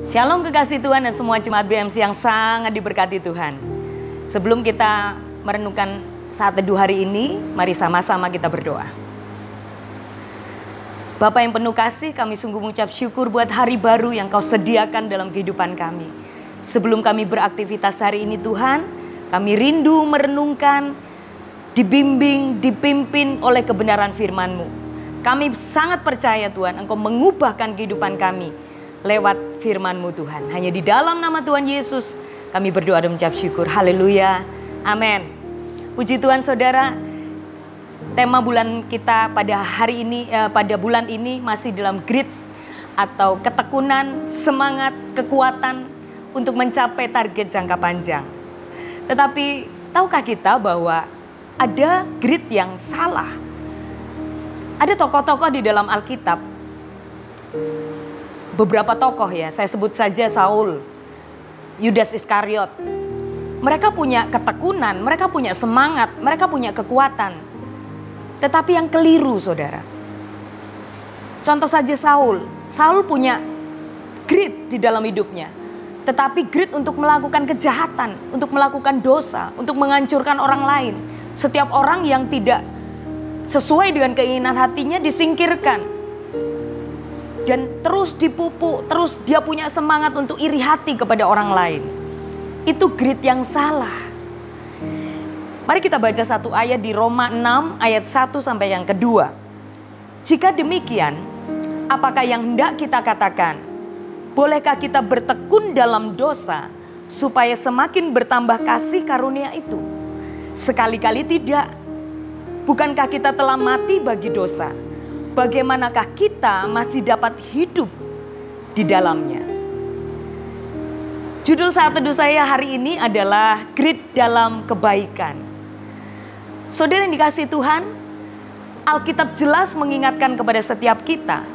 Shalom kekasih Tuhan dan semua jemaat BMC yang sangat diberkati Tuhan. Sebelum kita merenungkan saat teduh hari ini, mari sama-sama kita berdoa. Bapa yang penuh kasih, kami sungguh mengucap syukur buat hari baru yang Kau sediakan dalam kehidupan kami. Sebelum kami beraktivitas hari ini Tuhan, kami rindu merenungkan, dibimbing, dipimpin oleh kebenaran firman-Mu. Kami sangat percaya Tuhan, Engkau mengubahkan kehidupan kami lewat firman-Mu Tuhan. Hanya di dalam nama Tuhan Yesus kami berdoa dan mengucap syukur. Haleluya. Amin. Puji Tuhan saudara. Tema bulan kita pada hari ini, pada bulan ini masih dalam grit atau ketekunan, semangat, kekuatan untuk mencapai target jangka panjang. Tetapi tahukah kita bahwa ada grit yang salah? Ada tokoh-tokoh di dalam Alkitab. Beberapa tokoh ya, saya sebut saja Saul, Yudas Iskariot. Mereka punya ketekunan, mereka punya semangat, mereka punya kekuatan. Tetapi yang keliru saudara. Contoh saja Saul. Saul punya grit di dalam hidupnya. Tetapi grit untuk melakukan kejahatan, untuk melakukan dosa, untuk menghancurkan orang lain. Setiap orang yang tidak sesuai dengan keinginan hatinya disingkirkan. Dan terus dipupuk, terus dia punya semangat untuk iri hati kepada orang lain. Itu grit yang salah. Mari kita baca satu ayat di Roma 6 ayat 1 sampai yang kedua. Jika demikian, apakah yang hendak kita katakan? Bolehkah kita bertekun dalam dosa supaya semakin bertambah kasih karunia itu? Sekali-kali tidak. Bukankah kita telah mati bagi dosa? Bagaimanakah kita masih dapat hidup di dalamnya? Judul saat teduh saya hari ini adalah grit dalam kebaikan. Saudara yang dikasihi Tuhan, Alkitab jelas mengingatkan kepada setiap kita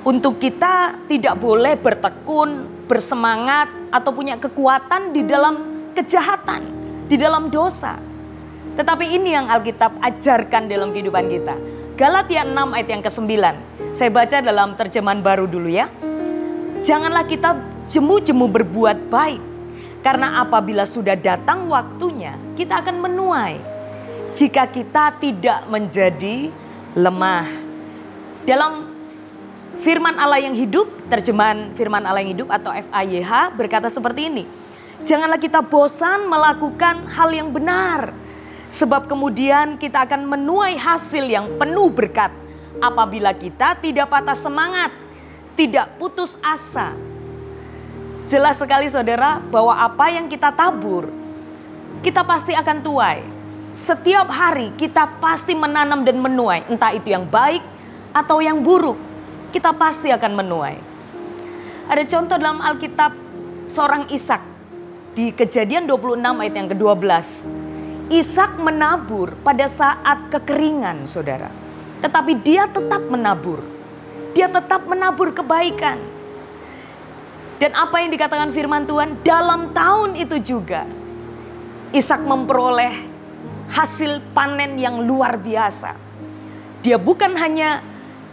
untuk kita tidak boleh bertekun, bersemangat atau punya kekuatan di dalam kejahatan, di dalam dosa. Tetapi ini yang Alkitab ajarkan dalam kehidupan kita. Galatia 6 ayat yang ke-9. Saya baca dalam terjemahan baru dulu ya. Janganlah kita jemu-jemu berbuat baik. Karena apabila sudah datang waktunya, kita akan menuai. Jika kita tidak menjadi lemah. Dalam firman Allah yang hidup, terjemahan firman Allah yang hidup atau FAYH berkata seperti ini. Janganlah kita bosan melakukan hal yang benar. Sebab kemudian kita akan menuai hasil yang penuh berkat apabila kita tidak patah semangat, tidak putus asa. Jelas sekali saudara bahwa apa yang kita tabur, kita pasti akan tuai. Setiap hari kita pasti menanam dan menuai, entah itu yang baik atau yang buruk, kita pasti akan menuai. Ada contoh dalam Alkitab seorang Ishak di Kejadian 26 ayat yang ke-12. Ishak menabur pada saat kekeringan saudara. Tetapi dia tetap menabur. Dia tetap menabur kebaikan. Dan apa yang dikatakan firman Tuhan, dalam tahun itu juga Ishak memperoleh hasil panen yang luar biasa. Dia bukan hanya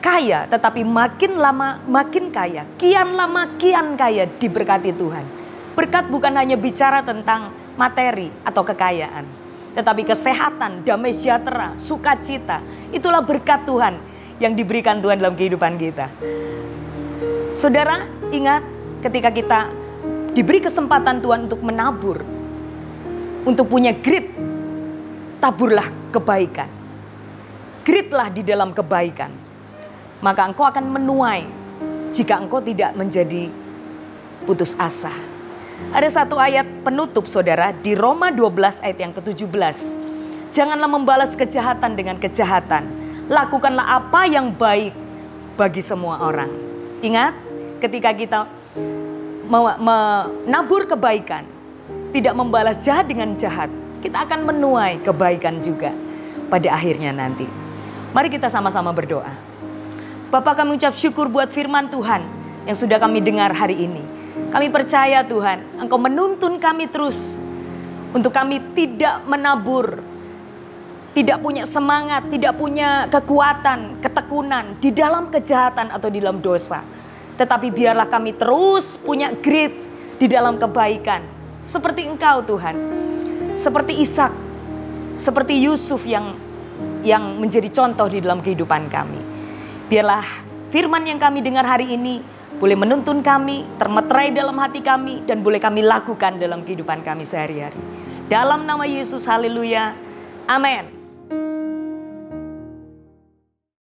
kaya, tetapi makin lama makin kaya. Kian lama kian kaya diberkati Tuhan. Berkat bukan hanya bicara tentang materi atau kekayaan, tetapi kesehatan, damai sejahtera, sukacita. Itulah berkat Tuhan yang diberikan Tuhan dalam kehidupan kita. Saudara, ingat ketika kita diberi kesempatan Tuhan untuk menabur, untuk punya grit, taburlah kebaikan. Gritlah di dalam kebaikan. Maka engkau akan menuai jika engkau tidak menjadi putus asa. Ada satu ayat penutup saudara di Roma 12 ayat yang ke-17. Janganlah membalas kejahatan dengan kejahatan. Lakukanlah apa yang baik bagi semua orang. Ingat ketika kita menabur kebaikan, tidak membalas jahat dengan jahat, kita akan menuai kebaikan juga pada akhirnya nanti. Mari kita sama-sama berdoa. Bapa, kami ucap syukur buat firman Tuhan yang sudah kami dengar hari ini. Kami percaya Tuhan, Engkau menuntun kami terus untuk kami tidak menabur, tidak punya semangat, tidak punya kekuatan, ketekunan di dalam kejahatan atau di dalam dosa. Tetapi biarlah kami terus punya grit di dalam kebaikan. Seperti Engkau Tuhan. Seperti Ishak, seperti Yusuf yang menjadi contoh di dalam kehidupan kami. Biarlah firman yang kami dengar hari ini boleh menuntun kami, termeterai dalam hati kami, dan boleh kami lakukan dalam kehidupan kami sehari-hari. Dalam nama Yesus, haleluya, amin.